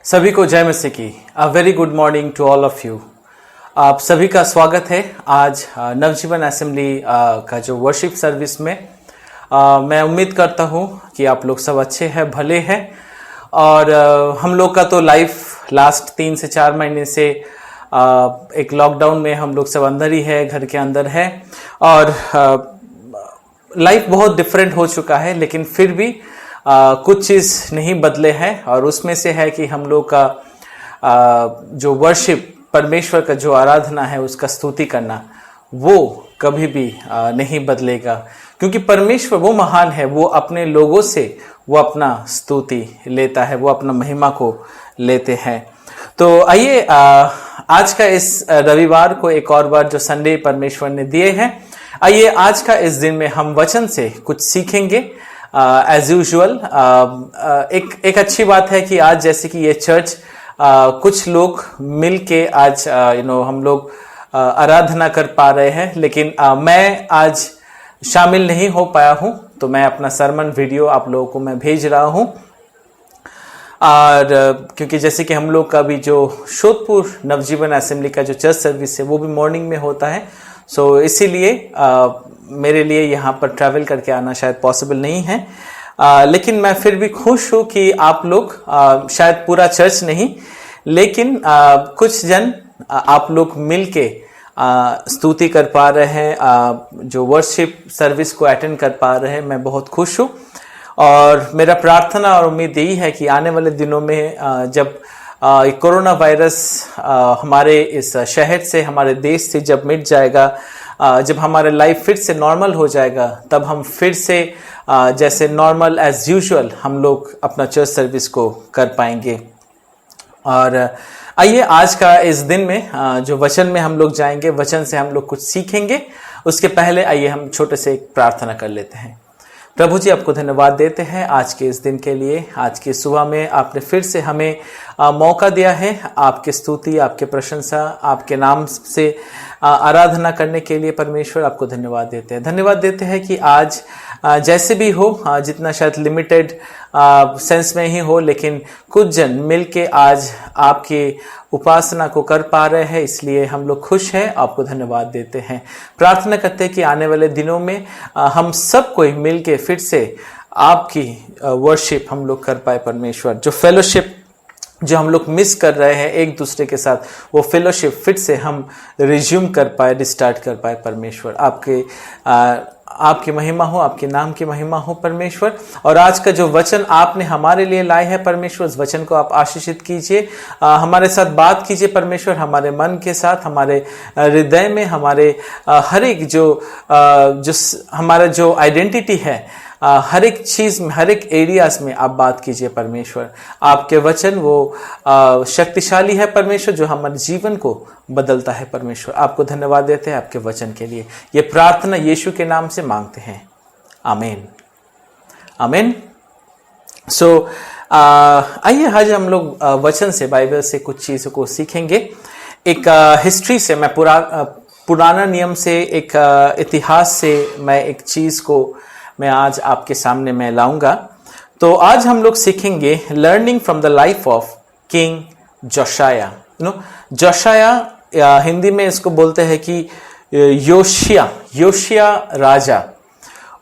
सभी को जय मसीह की। A very good morning to all of you. आप सभी का स्वागत है आज नवजीवन असेंबली का जो वर्शिप सर्विस में। मैं उम्मीद करता हूँ कि आप लोग सब अच्छे हैं, भले हैं। और हम लोग का तो लाइफ लास्ट 3 से 4 महीने से एक लॉकडाउन में हम लोग सब अंदर ही है, घर के अंदर है। और लाइफ बहुत डिफरेंट हो चुका है, लेकिन फिर भी कुछ चीज़ नहीं बदले हैं। और उसमें से है कि हम लोग का जो वर्शिप, परमेश्वर का जो आराधना है, उसका स्तुति करना, वो कभी भी नहीं बदलेगा। क्योंकि परमेश्वर वो महान है, वो अपने लोगों से वो अपना स्तुति लेता है, वो अपना महिमा को लेते हैं। तो आइए आज का इस रविवार को एक और बार जो संडे परमेश्वर ने दिए हैं, आइए आज का इस दिन में हम वचन से कुछ सीखेंगे। एज यूजुअल एक अच्छी बात है कि आज जैसे कि ये चर्च कुछ लोग मिल के आज हम लोग आराधना कर पा रहे हैं, लेकिन मैं आज शामिल नहीं हो पाया हूं, तो मैं अपना सरमन वीडियो आप लोगों को मैं भेज रहा हूं। और क्योंकि जैसे कि हम लोग का भी जो शोधपुर नवजीवन असेंबली का जो चर्च सर्विस है वो भी मॉर्निंग में होता है, सो इसीलिए मेरे लिए यहाँ पर ट्रैवल करके आना शायद पॉसिबल नहीं है। लेकिन मैं फिर भी खुश हूँ कि आप लोग शायद पूरा चर्च नहीं, लेकिन कुछ जन आप लोग मिल के स्तुति कर पा रहे हैं, जो वर्शिप सर्विस को अटेंड कर पा रहे हैं। मैं बहुत खुश हूँ और मेरा प्रार्थना और उम्मीद यही है कि आने वाले दिनों में जब कोरोना वायरस हमारे इस शहर से, हमारे देश से जब मिट जाएगा, जब हमारा लाइफ फिर से नॉर्मल हो जाएगा, तब हम फिर से जैसे नॉर्मल एज यूजुअल हम लोग अपना चर्च सर्विस को कर पाएंगे। और आइए आज का इस दिन में जो वचन में हम लोग जाएंगे, वचन से हम लोग कुछ सीखेंगे। उसके पहले आइए हम छोटे से एक प्रार्थना कर लेते हैं। प्रभु जी, आपको धन्यवाद देते हैं आज के इस दिन के लिए। आज की सुबह में आपने फिर से हमें मौका दिया है आपके स्तुति, आपके प्रशंसा, आपके नाम से आराधना करने के लिए। परमेश्वर, आपको धन्यवाद देते हैं। धन्यवाद देते हैं कि आज जैसे भी हो, जितना शायद लिमिटेड सेंस में ही हो, लेकिन कुछ जन मिलके आज आपकी उपासना को कर पा रहे हैं, इसलिए हम लोग खुश हैं, आपको धन्यवाद देते हैं। प्रार्थना करते हैं कि आने वाले दिनों में हम सब कोई मिलके फिर से आपकी वर्शिप हम लोग कर पाए। परमेश्वर, जो फेलोशिप जो हम लोग मिस कर रहे हैं एक दूसरे के साथ, वो फेलोशिप फिर से हम रिज्यूम कर पाए, रिस्टार्ट कर पाए। परमेश्वर, आपकी महिमा हो, आपके नाम की महिमा हो परमेश्वर। और आज का जो वचन आपने हमारे लिए लाए हैं परमेश्वर, उस वचन को आप आशीषित कीजिए, हमारे साथ बात कीजिए परमेश्वर, हमारे मन के साथ, हमारे हृदय में, हमारे हर एक जो हमारा जो आइडेंटिटी है, हर एक चीज में, हर एक एरियाज में आप बात कीजिए परमेश्वर। आपके वचन वो शक्तिशाली है परमेश्वर, जो हमारे जीवन को बदलता है परमेश्वर। आपको धन्यवाद देते हैं आपके वचन के लिए। ये प्रार्थना यीशु के नाम से मांगते हैं, आमीन, आमीन। सो आइए आज हम लोग वचन से, बाइबल से कुछ चीजों को सीखेंगे। एक हिस्ट्री से, मैं पुराना नियम से, एक इतिहास से मैं एक चीज को मैं आज आपके सामने मैं लाऊंगा। तो आज हम लोग सीखेंगे learning from the life of king Josiah. Josiah Hindi में इसको बोलते हैं कि योशिया राजा।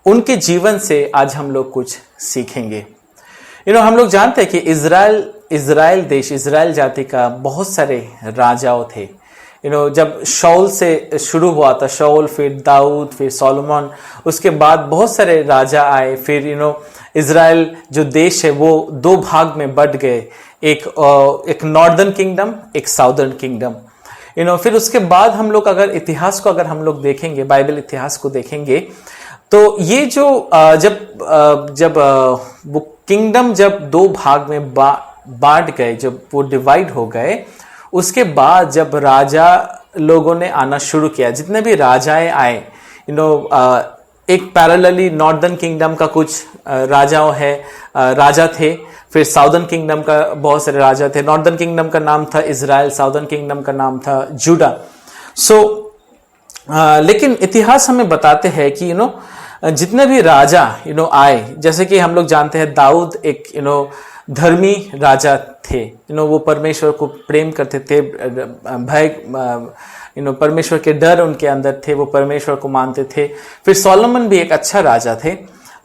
उनके जीवन से आज हम लोग कुछ सीखेंगे। हम लोग जानते हैं कि इजराइल देश, इजराइल जाति का बहुत सारे राजाओं थे। जब शाऊल से शुरू हुआ था, शाऊल, फिर दाऊद, फिर सोलोमन, उसके बाद बहुत सारे राजा आए। फिर इजराइल जो देश है वो 2 भाग में बट गए, एक नॉर्दर्न किंगडम, एक साउदर्न किंगडम। फिर उसके बाद हम लोग अगर इतिहास को अगर हम लोग देखेंगे, बाइबल इतिहास को देखेंगे, तो ये जो जब वो किंगडम जब 2 भाग में बांट गए, जब वो डिवाइड हो गए, उसके बाद जब राजा लोगों ने आना शुरू किया, जितने भी राजाएं आए, एक पैरेलली नॉर्दर्न किंगडम का कुछ राजा थे, फिर साउदर्न किंगडम का बहुत सारे राजा थे। नॉर्दर्न किंगडम का नाम था इजराइल, साउदर्न किंगडम का नाम था जूडा। लेकिन इतिहास हमें बताते हैं कि जितने भी राजा आए, जैसे कि हम लोग जानते हैं दाऊद एक धर्मी राजा थे। वो परमेश्वर को प्रेम करते थे, भय परमेश्वर के डर उनके अंदर थे, वो परमेश्वर को मानते थे। फिर सोलोमन भी एक अच्छा राजा थे।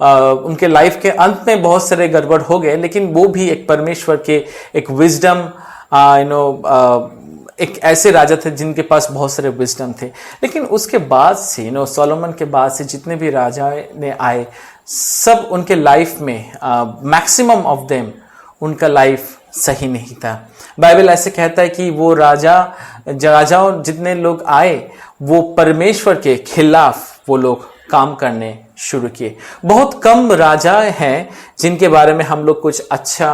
उनके लाइफ के अंत में बहुत सारे गड़बड़ हो गए, लेकिन वो भी एक परमेश्वर के एक विजडम एक ऐसे राजा थे जिनके पास बहुत सारे विजडम थे। लेकिन उसके बाद से सोलोमन के बाद से जितने भी राजा ने आए, सब उनके लाइफ में मैक्सिमम ऑफ देम उनका लाइफ सही नहीं था। बाइबल ऐसे कहता है कि वो राजाओं जितने लोग आए वो परमेश्वर के खिलाफ वो लोग काम करने शुरू किए। बहुत कम राजा हैं जिनके बारे में हम लोग कुछ अच्छा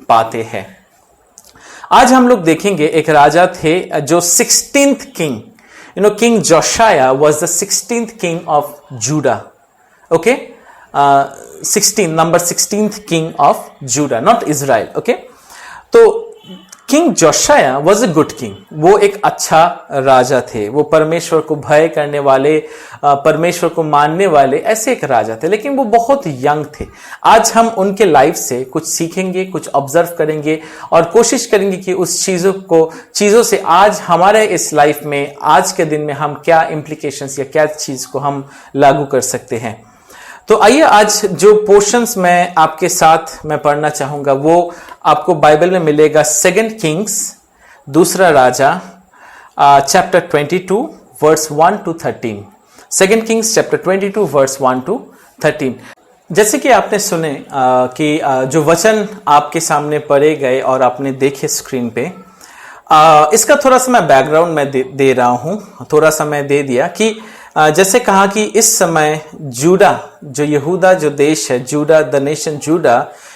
पाते हैं। आज हम लोग देखेंगे एक राजा थे जो 16th king, king Josiah was the 16th king of Judah. Okay, 16th king of Judah, not Israel. Okay, तो king Josiah was a good king, वो एक अच्छा राजा थे। वो परमेश्वर को भय करने वाले, परमेश्वर को मानने वाले ऐसे एक राजा थे, लेकिन वो बहुत यंग थे। आज हम उनके लाइफ से कुछ सीखेंगे, कुछ ऑब्जर्व करेंगे और कोशिश करेंगे कि उस चीजों से आज हमारे इस लाइफ में, आज के दिन में हम क्या इम्प्लीकेशंस या क्या चीज को हम लागू कर सकते हैं। तो आइए आज जो पोर्शंस मैं आपके साथ मैं पढ़ना चाहूंगा वो आपको बाइबल में मिलेगा 2 किंग्स, दूसरा राजा chapter 22 verse 1 to 13। 2 Kings chapter 22 verse 1 to 13। जैसे कि आपने सुने कि जो वचन आपके सामने पढ़े गए और आपने देखे स्क्रीन पे, इसका थोड़ा सा मैं बैकग्राउंड में दे रहा हूं, थोड़ा सा मैं दे दिया कि जैसे कहा कि इस समय जूडा, जो यहूदा जो देश है, Judah the nation Judah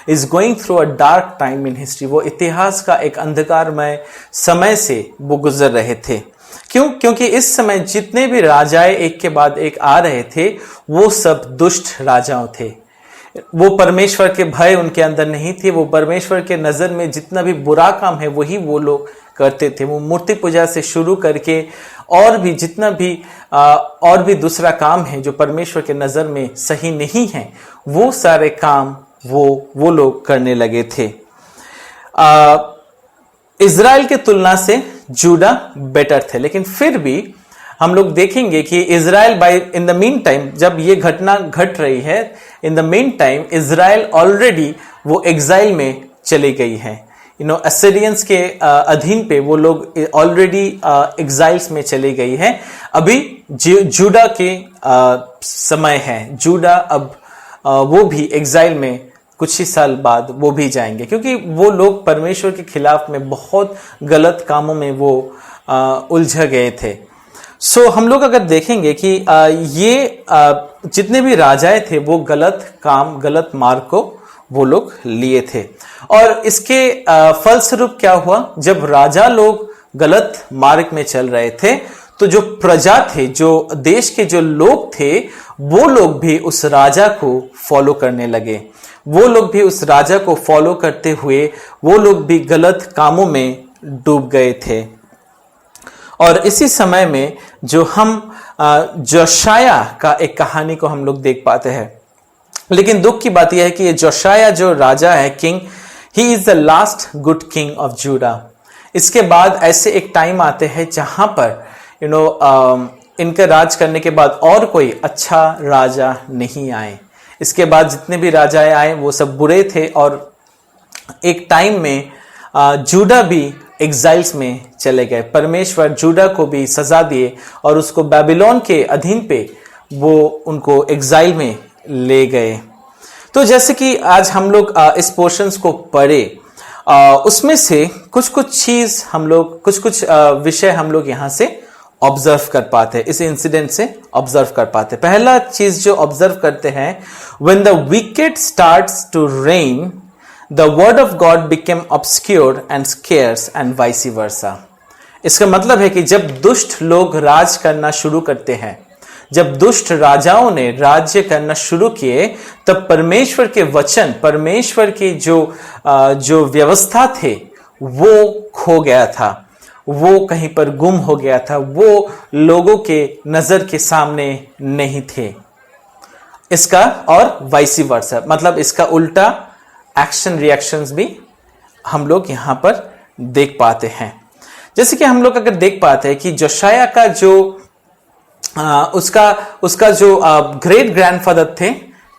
is going through a dark time in history. वो इतिहास का एक अंधकारमय समय से वो गुजर रहे थे। क्योंकि इस समय जितने भी राजाएं एक के बाद एक आ रहे थे वो सब दुष्ट राजाओं थे। वो परमेश्वर के भय उनके अंदर नहीं थे। वो परमेश्वर के नजर में जितना भी बुरा काम है वही वो लोग करते थे। वो मूर्ति पूजा से शुरू करके और भी जितना भी और भी दूसरा काम है जो परमेश्वर के नजर में सही नहीं है, वो सारे काम वो लोग करने लगे थे। इजराइल के तुलना से जूडा बेटर थे, लेकिन फिर भी हम लोग देखेंगे कि Israel in the mean time, जब ये घटना घट रही है, in the mean time Israel already वो एग्जाइल में चली गई है। असीरियंस के अधीन पे वो लोग ऑलरेडी एग्जाइल्स में चली गई है। अभी जूडा के समय है, जूडा अब वो भी एग्जाइल में कुछ ही साल बाद वो भी जाएंगे, क्योंकि वो लोग परमेश्वर के खिलाफ में बहुत गलत कामों में वो उलझ गए थे। सो हम लोग अगर देखेंगे कि ये जितने भी राजाएं थे वो गलत काम, गलत मार्ग को वो लोग लिए थे। और इसके फलस्वरूप क्या हुआ, जब राजा लोग गलत मार्ग में चल रहे थे तो जो प्रजा थे, जो देश के जो लोग थे, वो लोग भी उस राजा को फॉलो करने लगे। वो लोग भी उस राजा को फॉलो करते हुए वो लोग भी गलत कामों में डूब गए थे। और इसी समय में जो हम जोशाया का एक कहानी को हम लोग देख पाते हैं। लेकिन दुख की बात यह है कि ये जोशाया जो राजा है, king, he is the last good king of JUDA. इसके बाद ऐसे एक टाइम आते हैं जहां पर इनके राज करने के बाद और कोई अच्छा राजा नहीं आए। इसके बाद जितने भी राजाएं आए वो सब बुरे थे और एक टाइम में जूडा भी एग्जाइल्स में चले गए। परमेश्वर जूडा को भी सजा दिए और उसको बेबीलोन के अधीन पे वो उनको एग्जाइल में ले गए। तो जैसे कि आज हम लोग इस पोर्शंस को पढ़े, उसमें से कुछ चीज हम लोग, कुछ विषय हम लोग यहाँ से ऑब्जर्व कर पाते हैं, इस इंसिडेंट से ऑब्जर्व कर पाते हैं। पहला चीज जो ऑब्जर्व करते हैं, when the wicked starts to reign the word of God became obscured and scarce and vice versa. इसका मतलब है कि जब दुष्ट लोग राज करना शुरू करते हैं, जब दुष्ट राजाओं ने राज्य करना शुरू किए, तब परमेश्वर के वचन, परमेश्वर की जो व्यवस्था थे वो खो गया था, वो कहीं पर गुम हो गया था, वो लोगों के नजर के सामने नहीं थे। इसका और वाइस वर्सा, मतलब इसका उल्टा एक्शन रिएक्शंस भी हम लोग यहाँ पर देख पाते हैं। जैसे कि हम लोग अगर देख पाते हैं कि जोशाया का जो उसका जो ग्रेट ग्रैंडफादर थे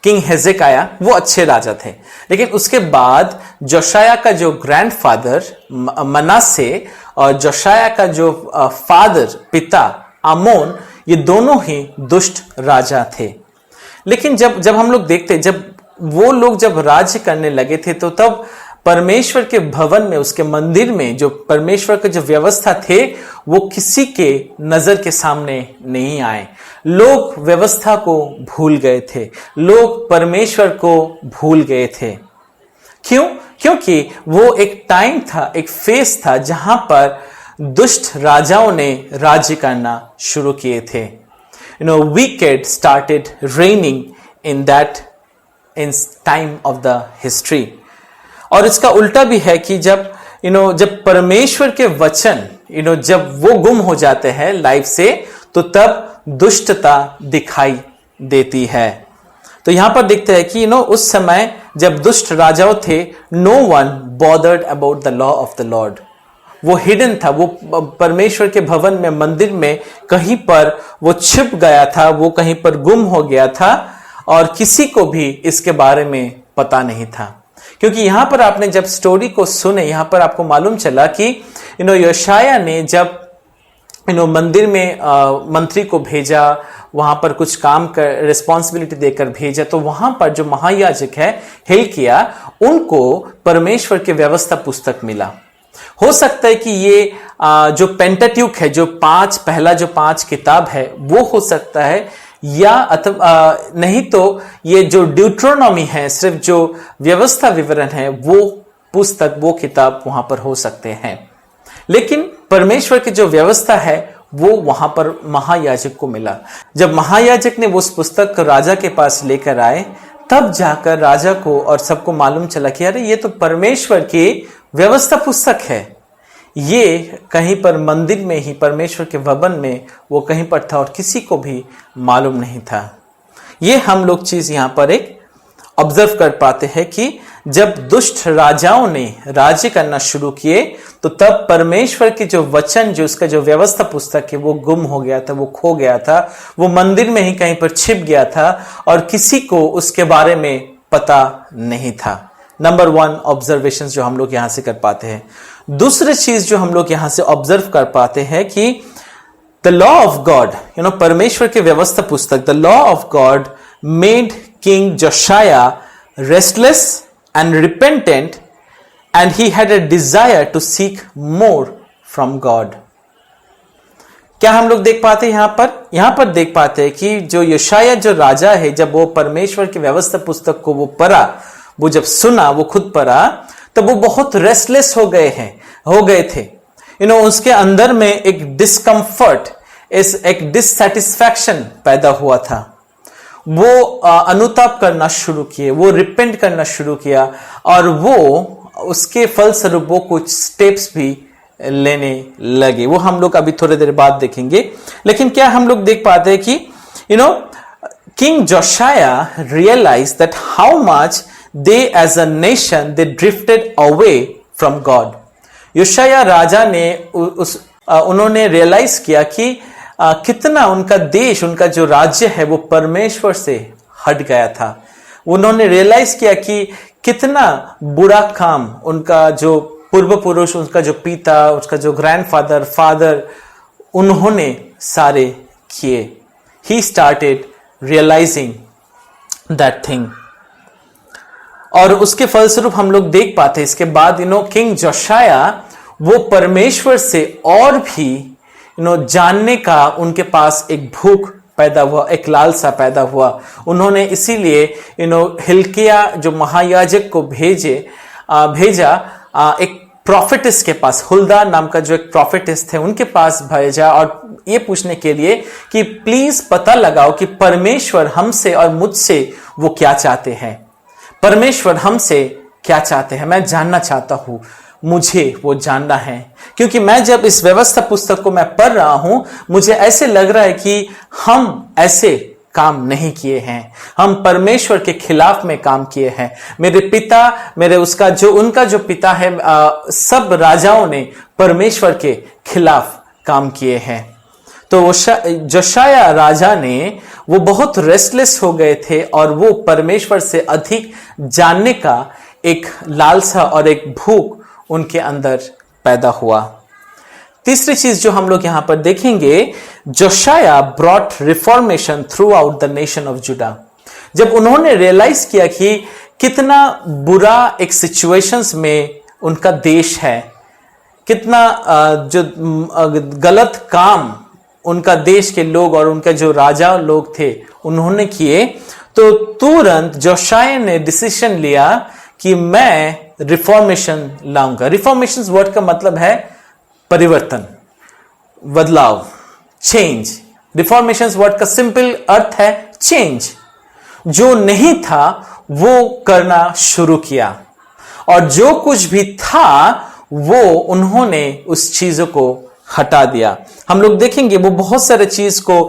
किंग हेजेकाया, वो अच्छे राजा थे, लेकिन उसके बाद जोशाया का जो ग्रैंडफादर मनासे और जोशाया का जो फादर पिता आमोन, ये दोनों ही दुष्ट राजा थे। लेकिन जब हम लोग देखते, जब वो लोग जब राज्य करने लगे थे, तो तब परमेश्वर के भवन में, उसके मंदिर में जो परमेश्वर के जो व्यवस्था थे, वो किसी के नजर के सामने नहीं आए। लोग व्यवस्था को भूल गए थे, लोग परमेश्वर को भूल गए थे। क्यों? क्योंकि वो एक टाइम था, एक फेज था जहां पर दुष्ट राजाओं ने राज्य करना शुरू किए थे। Wicked started reigning in time of the history। और इसका उल्टा भी है कि जब जब परमेश्वर के वचन जब वो गुम हो जाते हैं लाइफ से, तो तब दुष्टता दिखाई देती है। तो यहां पर देखते हैं कि उस समय जब दुष्ट राजाओं थे, no one bothered about the law of the lord. वो हिडन था, वो परमेश्वर के भवन में, मंदिर में कहीं पर वो छिप गया था, वो कहीं पर गुम हो गया था, और किसी को भी इसके बारे में पता नहीं था। क्योंकि यहां पर आपने जब स्टोरी को सुने, यहां पर आपको मालूम चला कि योशाया ने जब मंदिर में मंत्री को भेजा, वहां पर कुछ काम कर रिस्पॉन्सिबिलिटी देकर भेजा, तो वहां पर जो महायाजक है हिल्किया, उनको परमेश्वर के व्यवस्था पुस्तक मिला। हो सकता है कि ये जो पेंटाट्यूक है, जो पहला जो 5 किताब है, वो हो सकता है, या नहीं तो ये जो ड्यूट्रोनॉमी है, सिर्फ जो व्यवस्था विवरण है, वो पुस्तक, वो किताब वहां पर हो सकते हैं। लेकिन परमेश्वर की जो व्यवस्था है वो वहां पर महायाजक को मिला। जब महायाजक ने उस पुस्तक को राजा के पास लेकर आए, तब जाकर राजा को और सबको मालूम चला कि अरे ये तो परमेश्वर की व्यवस्था पुस्तक है। ये कहीं पर मंदिर में ही, परमेश्वर के भवन में वो कहीं पर था और किसी को भी मालूम नहीं था। ये हम लोग चीज यहां पर एक ऑब्जर्व कर पाते हैं कि जब दुष्ट राजाओं ने राज्य करना शुरू किए, तो तब परमेश्वर के जो वचन, जो उसका जो व्यवस्था पुस्तक है, वो गुम हो गया था, वो खो गया था, वो मंदिर में ही कहीं पर छिप गया था और किसी को उसके बारे में पता नहीं था। नंबर 1 ऑब्जर्वेशन जो हम लोग यहां से कर पाते हैं। दूसरी चीज जो हम लोग यहां से ऑब्जर्व कर पाते हैं कि द लॉ ऑफ गॉड, परमेश्वर की व्यवस्था पुस्तक, the law of God made king Josiah restless and repentant, and he had a desire to seek more from God। क्या हम लोग देख पाते हैं यहां पर देख पाते हैं कि जो योशाया जो राजा है, जब वो परमेश्वर की व्यवस्था पुस्तक को वो पढ़ा, वो जब सुना, वो खुद पढ़ा, तब वो बहुत रेस्टलेस हो गए थे। उसके अंदर में एक डिस्कंफर्ट, एक डिससैटिस्फैक्शन पैदा हुआ था। वो अनुताप करना शुरू किए, वो रिपेंट करना शुरू किया, और वो उसके फलस्वरूप वो कुछ स्टेप्स भी लेने लगे। वो हम लोग अभी थोड़ी देर बाद देखेंगे। लेकिन क्या हम लोग देख पाते हैं कि king Josiah realize that how much they as a nation they drifted away from God. Josiah राजा ने उन्होंने रियलाइज किया कि कितना उनका देश, उनका जो राज्य है, वो परमेश्वर से हट गया था। उन्होंने रियलाइज किया कि कितना बुरा काम उनका जो पूर्व पुरुष, उनका जो पिता, उसका जो फादर, उन्होंने सारे किए। He started realising that thing, और उसके फलस्वरूप हम लोग देख पाते हैं इसके बाद किंग जोशाया वो परमेश्वर से और भी जानने का उनके पास एक भूख पैदा हुआ, एक लालसा पैदा हुआ। उन्होंने इसीलिए हिल्किया जो महायाजक को भेजा एक प्रॉफिटिस के पास, हुल्दा नाम का जो एक प्रॉफिटिस थे, उनके पास भेजा, और ये पूछने के लिए कि प्लीज पता लगाओ कि परमेश्वर हमसे और मुझसे वो क्या चाहते हैं। परमेश्वर हमसे क्या चाहते हैं, मैं जानना चाहता हूं, मुझे वो जानना है। क्योंकि मैं जब इस व्यवस्था पुस्तक को मैं पढ़ रहा हूं, मुझे ऐसे लग रहा है कि हम ऐसे काम नहीं किए हैं, हम परमेश्वर के खिलाफ में काम किए हैं। मेरे पिता, उनका जो पिता है, सब राजाओं ने परमेश्वर के खिलाफ काम किए हैं। तो जोशाया राजा ने वो बहुत रेस्टलेस हो गए थे और वो परमेश्वर से अधिक जानने का एक लालसा और एक भूख उनके अंदर पैदा हुआ। तीसरी चीज जो हम लोग यहां पर देखेंगे, Josiah brought reformation throughout the nation of Judah. जब उन्होंने रियलाइज किया कि कितना बुरा एक सिचुएशंस में उनका देश है, कितना जो गलत काम उनका देश के लोग और उनका जो राजा लोग थे उन्होंने किए, तो तुरंत जोशाया ने डिसीजन लिया कि मैं रिफॉर्मेशन लाऊंगा। रिफॉर्मेशन वर्ड का मतलब है परिवर्तन, बदलाव, चेंज। रिफॉर्मेशन वर्ड का सिंपल अर्थ है चेंज। जो नहीं था वो करना शुरू किया और जो कुछ भी था वो उन्होंने उस चीजों को हटा दिया। हम लोग देखेंगे वो बहुत सारे चीज को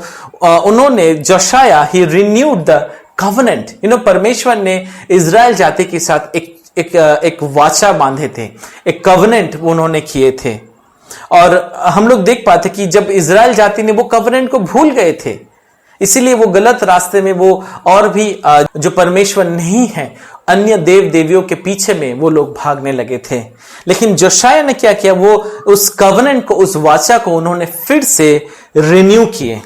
उन्होंने, जोशाया ही रिन्यूड द कवनेंट। परमेश्वर ने इजराइल जाति के साथ एक वाचा बांधे थे, एक कवनेंट उन्होंने किए थे। और हम लोग देख पाते कि जब इजराइल जाति ने वो कवनेंट को भूल गए थे, इसीलिए वो गलत रास्ते में वो और भी जो परमेश्वर नहीं है, अन्य देव देवियों के पीछे में वो लोग भागने लगे थे। लेकिन जोशाया ने क्या किया, वो उस कवनेंट को, उस वाचा को उन्होंने फिर से रिन्यू किए।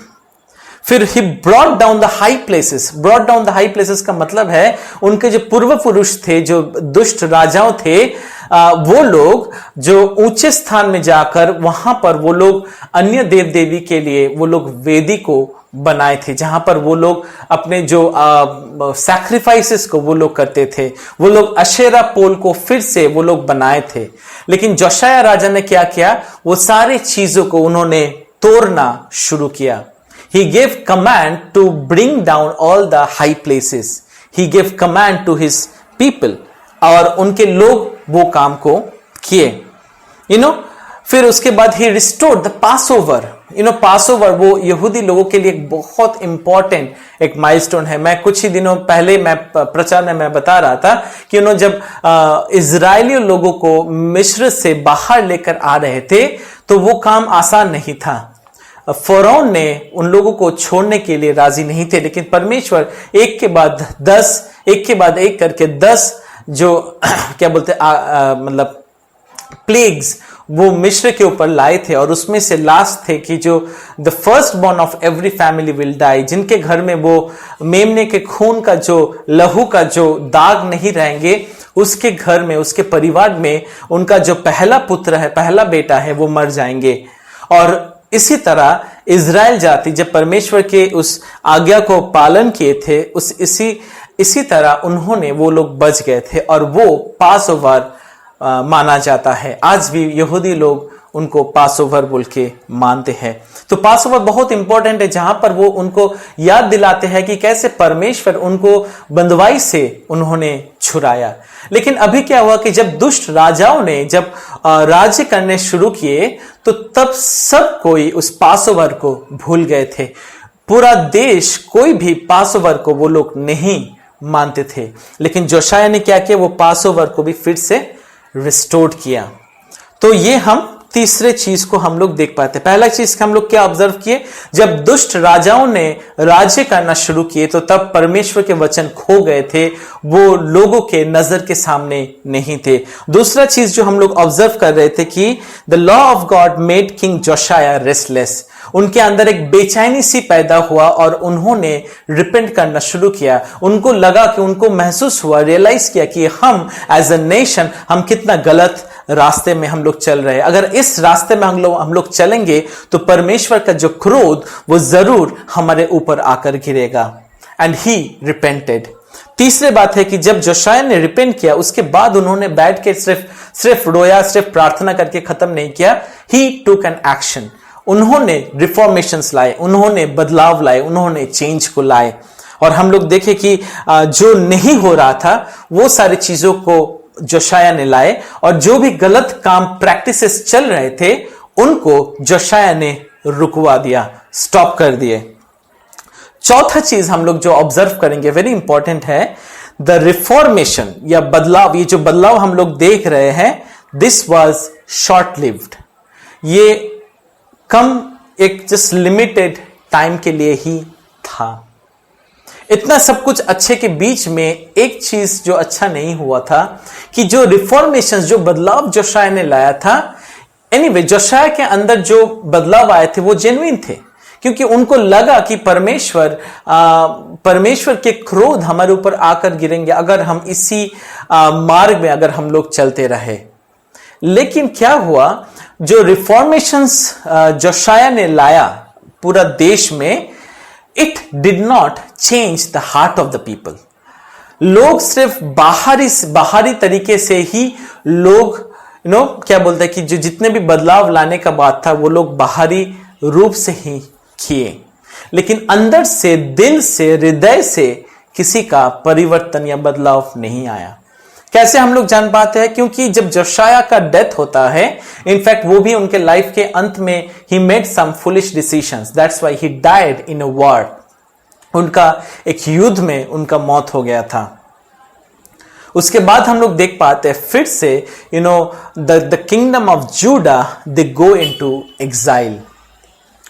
फिर he brought down the high places. Brought down the high places का मतलब है उनके जो पूर्व पुरुष थे, जो दुष्ट राजाओं थे, वो लोग जो ऊंचे स्थान में जाकर वहां पर वो लोग अन्य देव देवी के लिए वो लोग वेदी को बनाए थे, जहां पर वो लोग अपने जो सैक्रिफाइसेस को वो लोग करते थे, वो लोग अशेरा पोल को फिर से वो लोग बनाए थे। लेकिन जोशाया राजा ने क्या किया, वो सारी चीजों को उन्होंने तोड़ना शुरू किया। He gave command to bring down all the high places. He gave command to his people. और उनके लोग वो काम को किए। फिर उसके बाद he restored the Passover. Passover वो यहूदी लोगों के लिए एक बहुत इंपॉर्टेंट एक माइलस्टोन है। मैं कुछ ही दिनों पहले मैं प्रचार में मैं बता रहा था कि जब इजरायली लोगों को मिस्र से बाहर लेकर आ रहे थे तो वो काम आसान नहीं था। फरौन ने उन लोगों को छोड़ने के लिए राजी नहीं थे, लेकिन परमेश्वर एक के बाद एक करके 10 जो क्या बोलते मतलब प्लेग्स वो मिस्र के ऊपर लाए थे। और उसमें से लास्ट थे कि जो the first born of every family will die, जिनके घर में वो मेमने के खून का जो लहू का जो दाग नहीं रहेंगे, उसके घर में, उसके परिवार में उनका जो पहला पुत्र है, पहला बेटा है, वो मर जाएंगे। और इसी तरह इजराइल जाति जब परमेश्वर के उस आज्ञा को पालन किए थे, इसी तरह उन्होंने वो लोग बच गए थे और वो पास ओवर माना जाता है। आज भी यहूदी लोग उनको पास ओवर बोल के मानते हैं। तो पास ओवर बहुत इंपॉर्टेंट है, जहां पर वो उनको याद दिलाते हैं कि कैसे परमेश्वर उनको बंदवाई से उन्होंने छुड़ाया। लेकिन अभी क्या हुआ कि जब दुष्ट राजाओं ने जब राज्य करने शुरू किए तो तब सब कोई उस पास ओवर को भूल गए थे। पूरा देश, कोई भी पास ओवर को वो लोग नहीं मानते थे। लेकिन जोशाया ने क्या किया, वो पास ओवर को भी फिर से रिस्टोर्ड किया। तो ये हम तीसरे चीज को हम लोग देख पाते। पहला चीज हम लोग क्या ऑब्जर्व किए, जब दुष्ट राजाओं ने राज्य करना शुरू किए तो तब परमेश्वर के वचन खो गए थे, वो लोगों के नजर के सामने नहीं थे। दूसरा चीज जो हम लोग ऑब्जर्व कर रहे थे कि the law of God made king Josiah restless. उनके अंदर एक बेचैनी सी पैदा हुआ और उन्होंने रिपेंट करना शुरू किया। उनको लगा कि, उनको महसूस हुआ, रियलाइज किया कि हम एज अ नेशन हम कितना गलत रास्ते में हम लोग चल रहे हैं। अगर इस रास्ते में हम लोग चलेंगे तो परमेश्वर का जो क्रोध वो जरूर हमारे ऊपर आकर गिरेगा। And he repented. तीसरी बात है कि जब जोशाया ने रिपेंट किया, उसके बाद उन्होंने बैठ के सिर्फ रोया, सिर्फ प्रार्थना करके खत्म नहीं किया। ही टुक एन एक्शन। उन्होंने रिफॉर्मेशंस लाए, उन्होंने बदलाव लाए, उन्होंने चेंज को लाए। और हम लोग देखे कि जो नहीं हो रहा था वो सारी चीजों को जोशाया ने लाए, और जो भी गलत काम प्रैक्टिसेस चल रहे थे उनको जोशाया ने रुकवा दिया, स्टॉप कर दिए। चौथा चीज हम लोग जो ऑब्जर्व करेंगे, वेरी इंपॉर्टेंट है, द रिफॉर्मेशन या बदलाव, ये जो बदलाव हम लोग देख रहे हैं, दिस वॉज शॉर्ट लिव्ड। ये कम एक जस्ट लिमिटेड टाइम के लिए ही था। इतना सब कुछ अच्छे के बीच में एक चीज जो अच्छा नहीं हुआ था कि जो रिफॉर्मेशन, जो बदलाव जोशाया ने लाया था, एनीवे जोशाया के अंदर जो बदलाव आए थे वो जेन्युइन थे, क्योंकि उनको लगा कि परमेश्वर के क्रोध हमारे ऊपर आकर गिरेंगे अगर हम इसी मार्ग में अगर हम लोग चलते रहे। लेकिन क्या हुआ, जो रिफॉर्मेशंस जोशाया ने लाया पूरा देश में, it did not change the heart of the people. लोग सिर्फ बाहरी तरीके से ही लोग क्या बोलते हैं कि जो जितने भी बदलाव लाने का बात था वो लोग बाहरी रूप से ही किए, लेकिन अंदर से, दिल से, हृदय से किसी का परिवर्तन या बदलाव नहीं आया। कैसे हम लोग जान पाते हैं? क्योंकि जब जोशाया का डेथ होता है, इनफैक्ट वो भी उनके लाइफ के अंत में he made some foolish decisions, that's why he died in a war. उनका एक युद्ध में उनका मौत हो गया था। उसके बाद हम लोग देख पाते हैं फिर से the kingdom of JUDA they go into exile.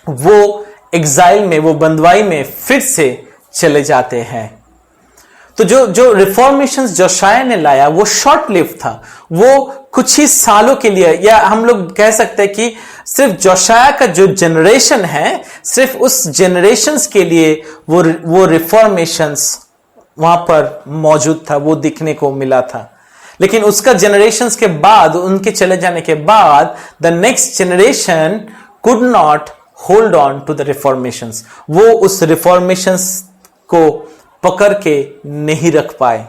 वो एग्जाइल में, वो बंदवाई में फिर से चले जाते हैं। तो जो रिफॉर्मेशंस जोशाया ने लाया वो शॉर्ट लिव था, वो कुछ ही सालों के लिए, या हम लोग कह सकते हैं कि सिर्फ जोशाया का जो जनरेशन है, सिर्फ उस जनरेशंस के लिए वो रिफॉर्मेशंस वहां पर मौजूद था, वो दिखने को मिला था। लेकिन उसका जनरेशंस के बाद, उनके चले जाने के बाद, the next generation could not hold on to the reformations. वो उस रिफॉर्मेशंस को पकड़ के नहीं रख पाए।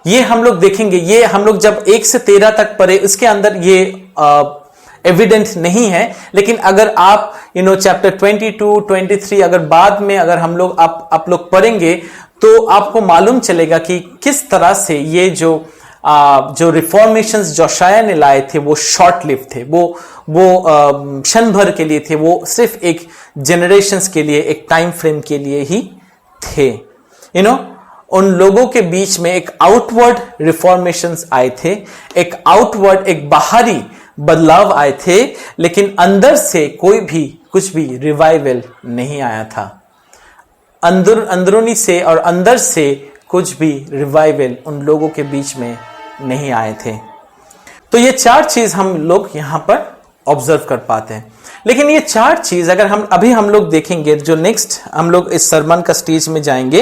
ये हम लोग देखेंगे, ये हम लोग जब 1 से 13 तक पढ़े, इसके अंदर ये एविडेंट नहीं है, लेकिन अगर आप चैप्टर 22, 23 अगर बाद में अगर हम लोग आप लोग पढ़ेंगे तो आपको मालूम चलेगा कि किस तरह से ये जो रिफॉर्मेशंस जोशाया ने लाए थे वो शॉर्ट लिव थे, वो क्षण भर के लिए थे, वो सिर्फ एक जनरेशंस के लिए, एक टाइम फ्रेम के लिए ही थे। उन लोगों के बीच में एक आउटवर्ड रिफॉर्मेशंस आए थे, एक आउटवर्ड, एक बाहरी बदलाव आए थे, लेकिन अंदर से कोई भी कुछ भी रिवाइवल नहीं आया था। अंदरूनी से और अंदर से कुछ भी रिवाइवल उन लोगों के बीच में नहीं आए थे। तो ये 4 चीज हम लोग यहां पर ऑब्जर्व कर पाते हैं। लेकिन ये 4 चीज अगर हम लोग देखेंगे, जो नेक्स्ट हम लोग इस सरमन का स्टेज में जाएंगे,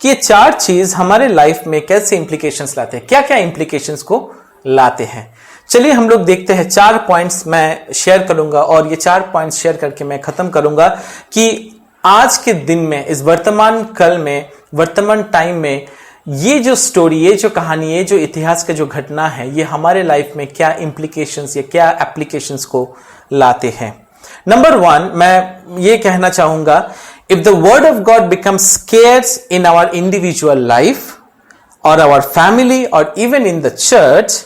कि ये 4 चीज हमारे लाइफ में कैसे इंप्लीकेशंस लाते हैं, क्या क्या इंप्लीकेशंस को लाते हैं। चलिए हम लोग देखते हैं। 4 पॉइंट्स मैं शेयर करूंगा और ये 4 पॉइंट्स शेयर करके मैं खत्म करूंगा कि आज के दिन में, इस वर्तमान काल में, वर्तमान टाइम में, ये जो स्टोरी, ये जो कहानी, ये जो इतिहास का जो घटना है, ये हमारे लाइफ में क्या इंप्लीकेशंस या क्या एप्लीकेशंस को लाते हैं। नंबर 1 मैं ये कहना चाहूंगा, if the word of God becomes scarce in our individual life और आवर फैमिली और even in the church,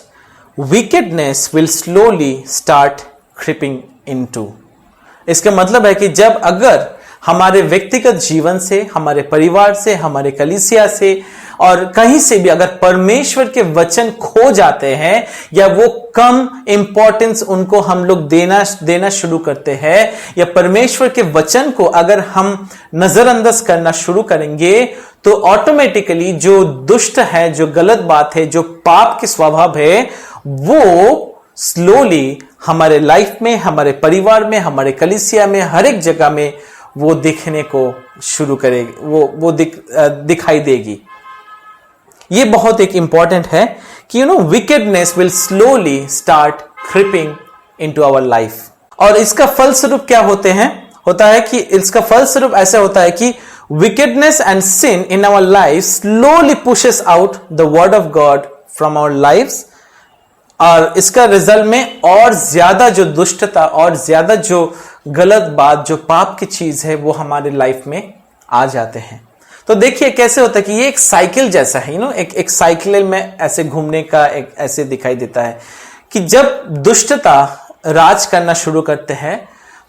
wickedness will slowly start creeping into। इसका मतलब है कि जब अगर हमारे व्यक्तिगत जीवन से, हमारे परिवार से, हमारे कलीसिया से और कहीं से भी अगर परमेश्वर के वचन खो जाते हैं या वो कम इंपॉर्टेंस उनको हम लोग देना शुरू करते हैं, या परमेश्वर के वचन को अगर हम नजरअंदाज करना शुरू करेंगे, तो ऑटोमेटिकली जो दुष्ट है, जो गलत बात है, जो पाप के स्वभाव है, वो स्लोली हमारे लाइफ में, हमारे परिवार में, हमारे कलीसिया में, हर एक जगह में वो दिखने को शुरू करेगी, वो दिखाई देगी। ये बहुत एक इंपॉर्टेंट है कि wickedness will slowly start creeping into our life. और इसका फलस्वरूप क्या होता है कि इसका फलस्वरूप ऐसा होता है कि wickedness and sin in our lives slowly pushes out the word of God from our lives, और इसका रिजल्ट में और ज्यादा जो दुष्टता और ज्यादा जो गलत बात, जो पाप की चीज है, वो हमारे लाइफ में आ जाते हैं। तो देखिए कैसे होता है कि ये एक साइकिल जैसा है, एक साइकिल में ऐसे घूमने का एक ऐसे दिखाई देता है कि जब दुष्टता राज करना शुरू करते हैं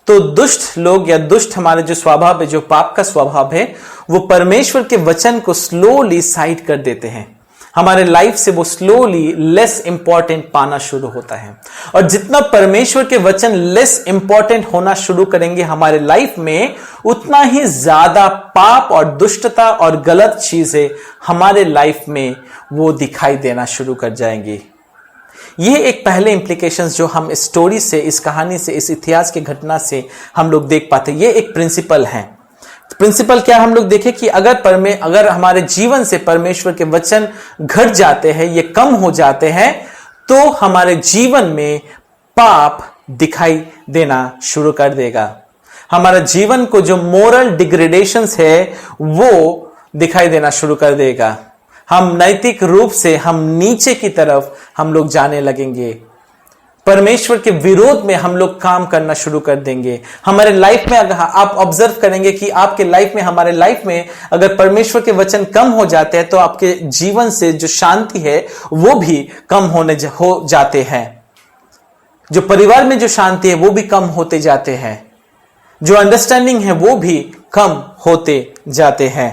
तो दुष्ट लोग या दुष्ट हमारे जो स्वभाव है, जो पाप का स्वभाव है, वो परमेश्वर के वचन को स्लोली साइड कर देते हैं। हमारे लाइफ से वो स्लोली लेस इंपॉर्टेंट पाना शुरू होता है। और जितना परमेश्वर के वचन लेस इंपॉर्टेंट होना शुरू करेंगे हमारे लाइफ में, उतना ही ज्यादा पाप और दुष्टता और गलत चीजें हमारे लाइफ में वो दिखाई देना शुरू कर जाएंगी। ये एक पहले इंप्लीकेशंस जो हम इस स्टोरी से, इस कहानी से, इस इतिहास की घटना से हम लोग देख पाते हैं। ये एक प्रिंसिपल है। प्रिंसिपल क्या हम लोग देखें कि अगर हमारे जीवन से परमेश्वर के वचन घट जाते हैं, ये कम हो जाते हैं, तो हमारे जीवन में पाप दिखाई देना शुरू कर देगा। हमारा जीवन को जो मोरल डिग्रेडेशंस है वो दिखाई देना शुरू कर देगा। हम नैतिक रूप से हम नीचे की तरफ हम लोग जाने लगेंगे। परमेश्वर के विरोध में हम लोग काम करना शुरू कर देंगे। हमारे लाइफ में अगर आप ऑब्जर्व करेंगे कि आपके लाइफ में, हमारे लाइफ में अगर परमेश्वर के वचन कम हो जाते हैं, तो आपके जीवन से जो शांति है वो भी कम हो जाते हैं। जो परिवार में जो शांति है वो भी कम होते जाते हैं। जो अंडरस्टैंडिंग है वो भी कम होते जाते हैं।